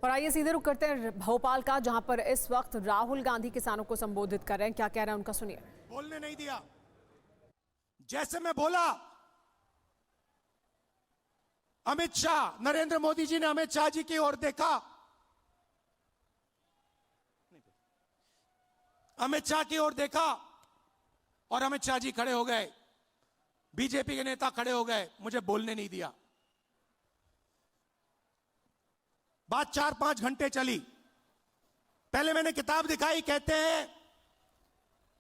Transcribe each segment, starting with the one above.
और आइए सीधे रुक करते हैं भोपाल का, जहां पर इस वक्त राहुल गांधी किसानों को संबोधित कर रहे हैं। क्या कह रहे हैं उनका सुनिए। बोलने नहीं दिया। जैसे मैं बोला, अमित शाह, नरेंद्र मोदी जी ने अमित शाह जी की ओर देखा, अमित शाह की ओर देखा और अमित शाह जी खड़े हो गए, बीजेपी के नेता खड़े हो गए, मुझे बोलने नहीं दिया। बात 4-5 घंटे चली। पहले मैंने किताब दिखाई, कहते हैं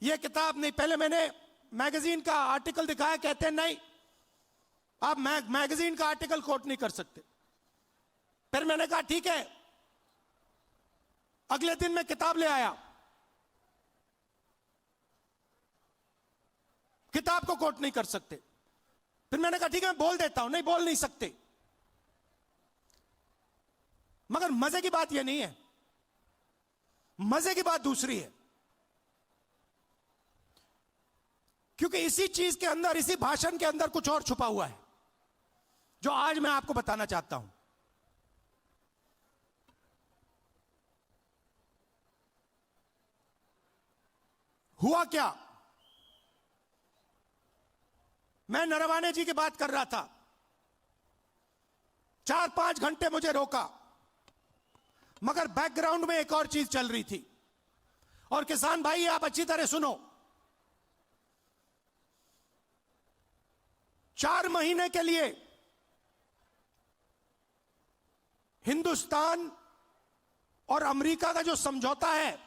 यह किताब नहीं। पहले मैंने मैगजीन का आर्टिकल दिखाया, कहते हैं नहीं, आप मैगजीन का आर्टिकल कोट नहीं कर सकते। फिर मैंने कहा ठीक है। अगले दिन मैं किताब ले आया, किताब को कोट नहीं कर सकते। फिर मैंने कहा ठीक है, मैं बोल देता हूं। नहीं, बोल नहीं सकते। मगर मजे की बात यह नहीं है, मजे की बात दूसरी है। क्योंकि इसी चीज के अंदर, इसी भाषण के अंदर कुछ और छुपा हुआ है, जो आज मैं आपको बताना चाहता हूं। हुआ क्या, मैं नरवाने जी की बात कर रहा था। 4-5 घंटे मुझे रोका, मगर बैकग्राउंड में एक और चीज चल रही थी। और किसान भाई, आप अच्छी तरह सुनो। 4 महीने के लिए हिंदुस्तान और अमेरिका का जो समझौता है,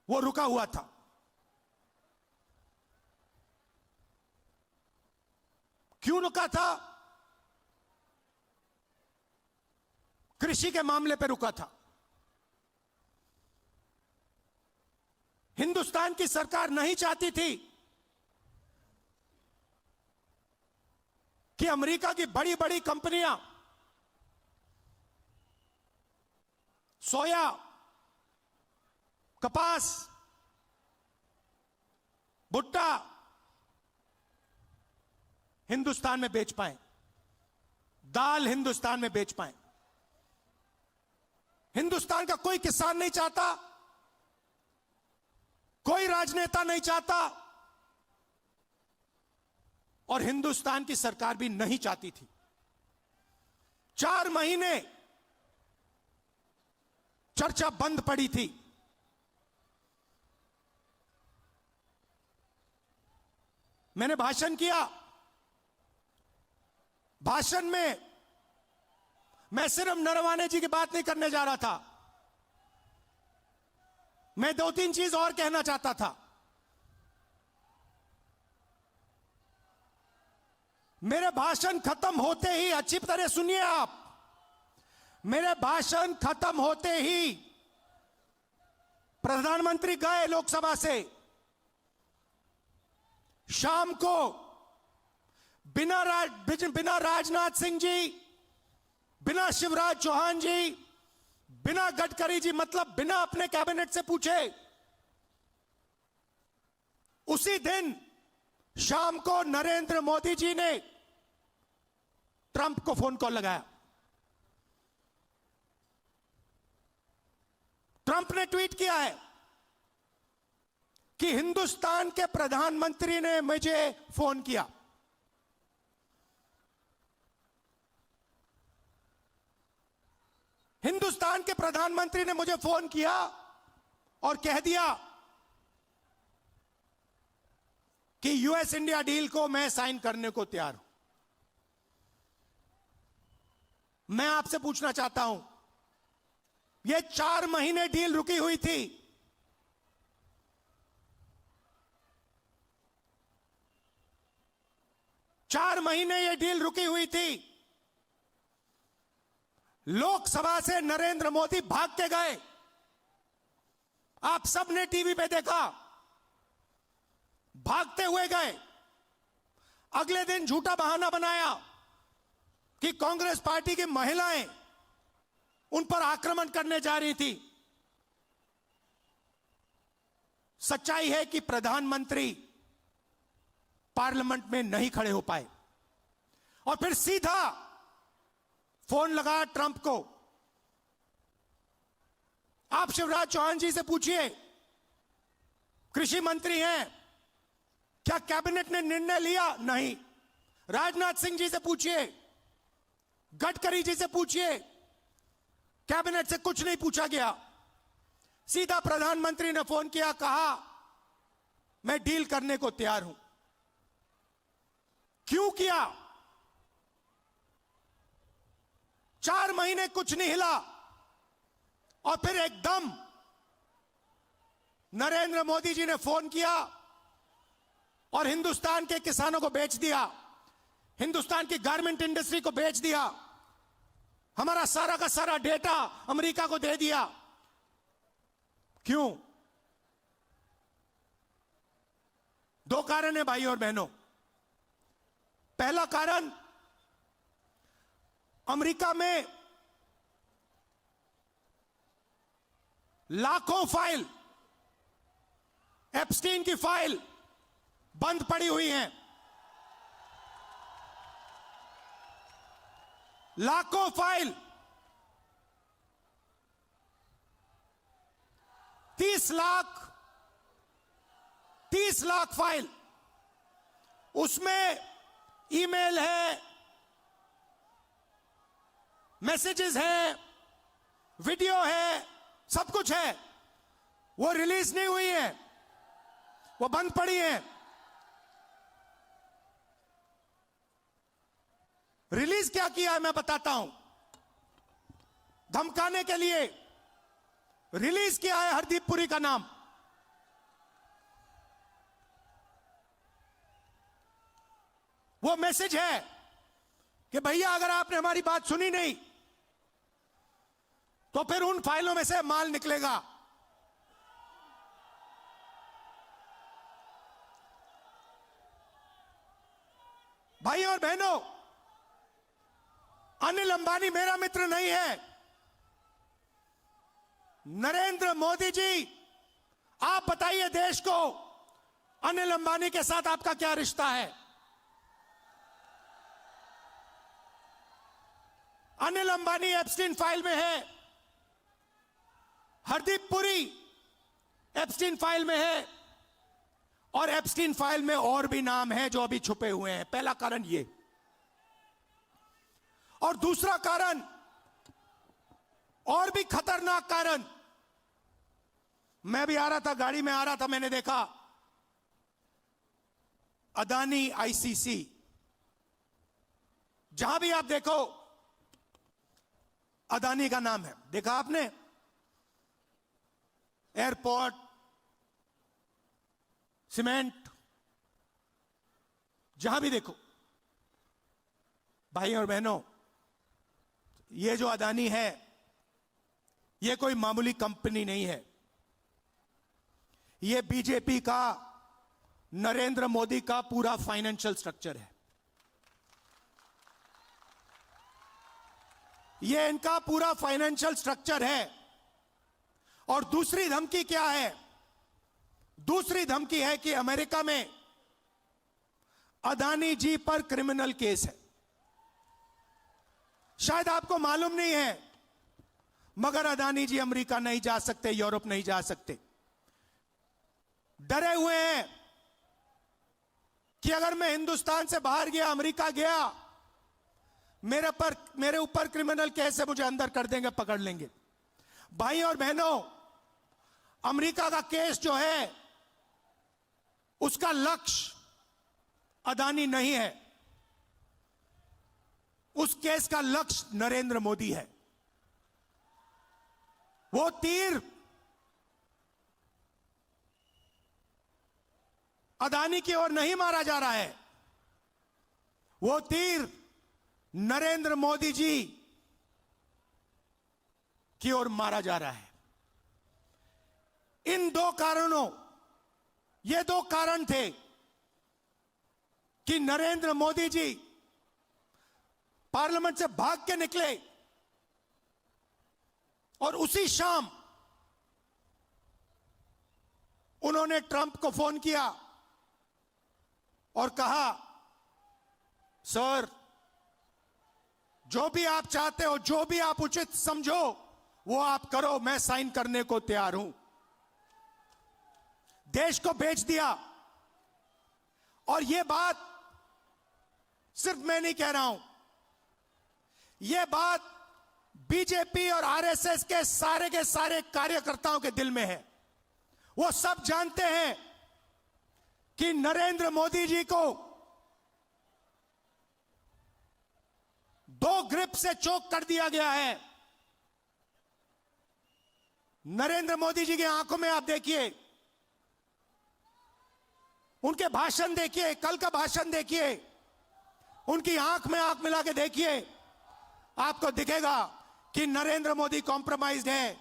वो रुका हुआ था। क्यों रुका था? कृषि के मामले पर रुका था। हिंदुस्तान की सरकार नहीं चाहती थी कि अमेरिका की बड़ी बड़ी कंपनियां सोया, कपास, भुट्टा हिंदुस्तान में बेच पाए, दाल हिंदुस्तान में बेच पाए। हिंदुस्तान का कोई किसान नहीं चाहता, कोई राजनेता नहीं चाहता, और हिंदुस्तान की सरकार भी नहीं चाहती थी। 4 महीने चर्चा बंद पड़ी थी। मैंने भाषण किया। भाषण में मैं सिर्फ नरवाने जी की बात नहीं करने जा रहा था, मैं 2-3 चीज और कहना चाहता था। मेरे भाषण खत्म होते ही, अच्छी तरह सुनिए आप, मेरे भाषण खत्म होते ही प्रधानमंत्री गए लोकसभा से। शाम को बिना राजनाथ सिंह जी, बिना शिवराज चौहान जी, बिना गडकरी जी, मतलब बिना अपने कैबिनेट से पूछे, उसी दिन शाम को नरेंद्र मोदी जी ने ट्रंप को फोन कॉल लगाया। ट्रंप ने ट्वीट किया है कि हिंदुस्तान के प्रधानमंत्री ने मुझे फोन किया। हिंदुस्तान के प्रधानमंत्री ने मुझे फोन किया और कह दिया कि यूएस इंडिया डील को मैं साइन करने को तैयार हूं। मैं आपसे पूछना चाहता हूं, यह 4 महीने डील रुकी हुई थी। चार महीने यह डील रुकी हुई थी। लोकसभा से नरेंद्र मोदी भाग के गए। आप सबने टीवी पे देखा, भागते हुए गए। अगले दिन झूठा बहाना बनाया कि कांग्रेस पार्टी की महिलाएं उन पर आक्रमण करने जा रही थी। सच्चाई है कि प्रधानमंत्री पार्लियामेंट में नहीं खड़े हो पाए और फिर फोन लगाया ट्रंप को। आप शिवराज चौहान जी से पूछिए, कृषि मंत्री हैं, क्या कैबिनेट ने निर्णय लिया? नहीं। राजनाथ सिंह जी से पूछिए, गडकरी जी से पूछिए, कैबिनेट से कुछ नहीं पूछा गया। सीधा प्रधानमंत्री ने फोन किया, कहा मैं डील करने को तैयार हूं। क्यों किया? 4 महीने कुछ नहीं हिला और फिर एकदम नरेंद्र मोदी जी ने फोन किया और हिंदुस्तान के किसानों को बेच दिया, हिंदुस्तान की गारमेंट इंडस्ट्री को बेच दिया, हमारा सारा का सारा डेटा अमेरिका को दे दिया। क्यों? 2 कारण है भाई और बहनों। पहला कारण, अमेरिका में लाखों फाइल, एप्स्टीन की फाइल बंद पड़ी हुई हैं। लाखों फाइल, 30 लाख फाइल, उसमें ईमेल है, मैसेजेस हैं, वीडियो है, सब कुछ है। वो रिलीज नहीं हुई है, वो बंद पड़ी है। रिलीज क्या किया है मैं बताता हूं। धमकाने के लिए रिलीज किया है हरदीप पुरी का नाम। वो मैसेज है कि भैया अगर आपने हमारी बात सुनी नहीं तो फिर उन फाइलों में से माल निकलेगा। भाई और बहनों, अनिल अंबानी मेरा मित्र नहीं है। नरेंद्र मोदी जी, आप बताइए देश को, अनिल अंबानी के साथ आपका क्या रिश्ता है? अनिल अंबानी एप्स्टीन फाइल में है, हरदीप पुरी एप्स्टीन फाइल में है, और एप्स्टीन फाइल में और भी नाम हैं जो अभी छुपे हुए हैं। पहला कारण ये। और दूसरा कारण, और भी खतरनाक कारण, मैं भी आ रहा था, गाड़ी में आ रहा था, मैंने देखा अदानी आईसीसी, जहां भी आप देखो अदानी का नाम है। देखा आपने? एयरपोर्ट, सीमेंट, जहां भी देखो। भाई और बहनों, ये जो अदानी है, ये कोई मामूली कंपनी नहीं है। ये बीजेपी का, नरेंद्र मोदी का पूरा फाइनेंशियल स्ट्रक्चर है। ये इनका पूरा फाइनेंशियल स्ट्रक्चर है। और दूसरी धमकी क्या है? दूसरी धमकी है कि अमेरिका में अदानी जी पर क्रिमिनल केस है। शायद आपको मालूम नहीं है, मगर अदानी जी अमेरिका नहीं जा सकते, यूरोप नहीं जा सकते। डरे हुए हैं कि अगर मैं हिंदुस्तान से बाहर गया, अमेरिका गया, मेरे ऊपर क्रिमिनल केस है, मुझे अंदर कर देंगे, पकड़ लेंगे। भाई और बहनों, अमेरिका का केस जो है, उसका लक्ष्य अदानी नहीं है। उस केस का लक्ष्य नरेंद्र मोदी है। वो तीर अदानी की ओर नहीं मारा जा रहा है, वो तीर नरेंद्र मोदी जी की ओर मारा जा रहा है। इन 2 कारणों, ये 2 कारण थे कि नरेंद्र मोदी जी पार्लियामेंट से भाग के निकले और उसी शाम उन्होंने ट्रंप को फोन किया और कहा, सर जो भी आप चाहते हो, जो भी आप उचित समझो, वो आप करो, मैं साइन करने को तैयार हूं। देश को बेच दिया। और यह बात सिर्फ मैं नहीं कह रहा हूं, यह बात बीजेपी और आरएसएस के सारे कार्यकर्ताओं के दिल में है। वो सब जानते हैं कि नरेंद्र मोदी जी को दो ग्रिप से चोक कर दिया गया है। नरेंद्र मोदी जी की आंखों में आप देखिए, उनके भाषण देखिए, कल का भाषण देखिए, उनकी आंख में आंख मिला के देखिए, आपको दिखेगा कि नरेंद्र मोदी कॉम्प्रोमाइज्ड है,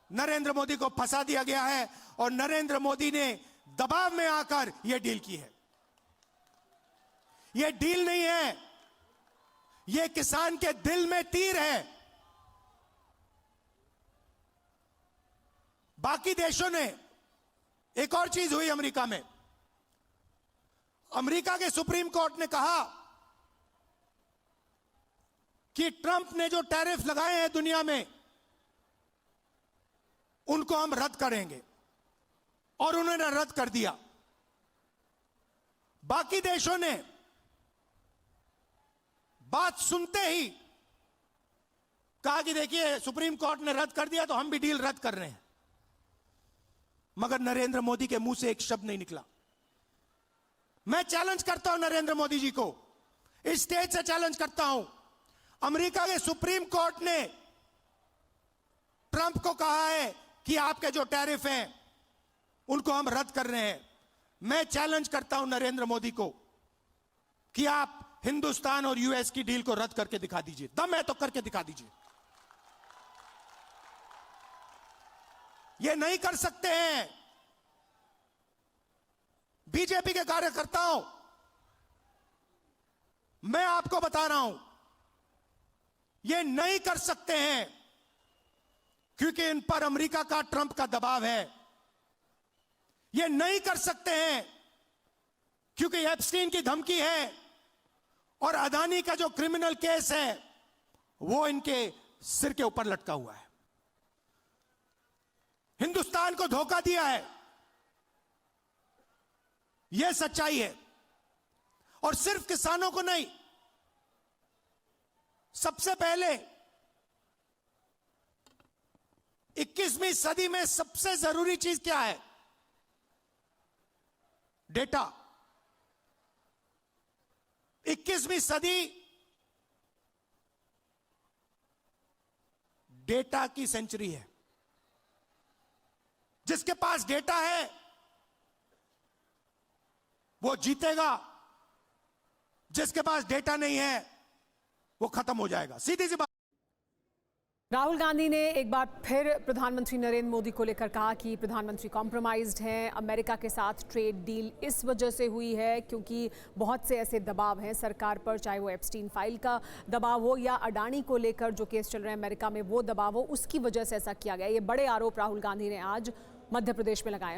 नरेंद्र मोदी को फंसा दिया गया है और नरेंद्र मोदी ने दबाव में आकर यह डील की है। यह डील नहीं है, यह किसान के दिल में तीर है। बाकी देशों ने, एक और चीज हुई अमेरिका में, अमेरिका के सुप्रीम कोर्ट ने कहा कि ट्रंप ने जो टैरिफ लगाए हैं दुनिया में, उनको हम रद्द करेंगे, और उन्होंने रद्द कर दिया। बाकी देशों ने बात सुनते ही कहा कि देखिए सुप्रीम कोर्ट ने रद्द कर दिया तो हम भी डील रद्द कर रहे हैं। मगर नरेंद्र मोदी के मुंह से एक शब्द नहीं निकला। मैं चैलेंज करता हूं नरेंद्र मोदी जी को, इस स्टेज से चैलेंज करता हूं। अमेरिका के सुप्रीम कोर्ट ने ट्रंप को कहा है कि आपके जो टैरिफ हैं उनको हम रद्द कर रहे हैं। मैं चैलेंज करता हूं नरेंद्र मोदी को कि आप हिंदुस्तान और यूएस की डील को रद्द करके दिखा दीजिए। दम है तो करके दिखा दीजिए। ये नहीं कर सकते हैं। बीजेपी के कार्यकर्ताओं, मैं आपको बता रहा हूं, ये नहीं कर सकते हैं क्योंकि इन पर अमेरिका का, ट्रंप का दबाव है। ये नहीं कर सकते हैं क्योंकि एप्स्टीन की धमकी है और अदानी का जो क्रिमिनल केस है वो इनके सिर के ऊपर लटका हुआ है। हिंदुस्तान को धोखा दिया है, यह सच्चाई है। और सिर्फ किसानों को नहीं, सबसे पहले 21वीं सदी में सबसे जरूरी चीज क्या है? डेटा। 21वीं सदी डेटा की सेंचुरी है। जिसके पास डेटा है वो जीतेगा, जिसके पास डेटा नहीं है वो खत्म हो जाएगा। सीधी सी बात। राहुल गांधी ने एक बार फिर प्रधानमंत्री नरेंद्र मोदी को लेकर कहा कि प्रधानमंत्री कॉम्प्रोमाइज्ड हैं। अमेरिका के साथ ट्रेड डील इस वजह से हुई है क्योंकि बहुत से ऐसे दबाव हैं सरकार पर, चाहे वो एप्स्टीन फाइल का दबाव हो या अडानी को लेकर जो केस चल रहे हैं अमेरिका में वो दबाव हो, उसकी वजह से ऐसा किया गया। ये बड़े आरोप राहुल गांधी ने आज मध्य प्रदेश में लगाए।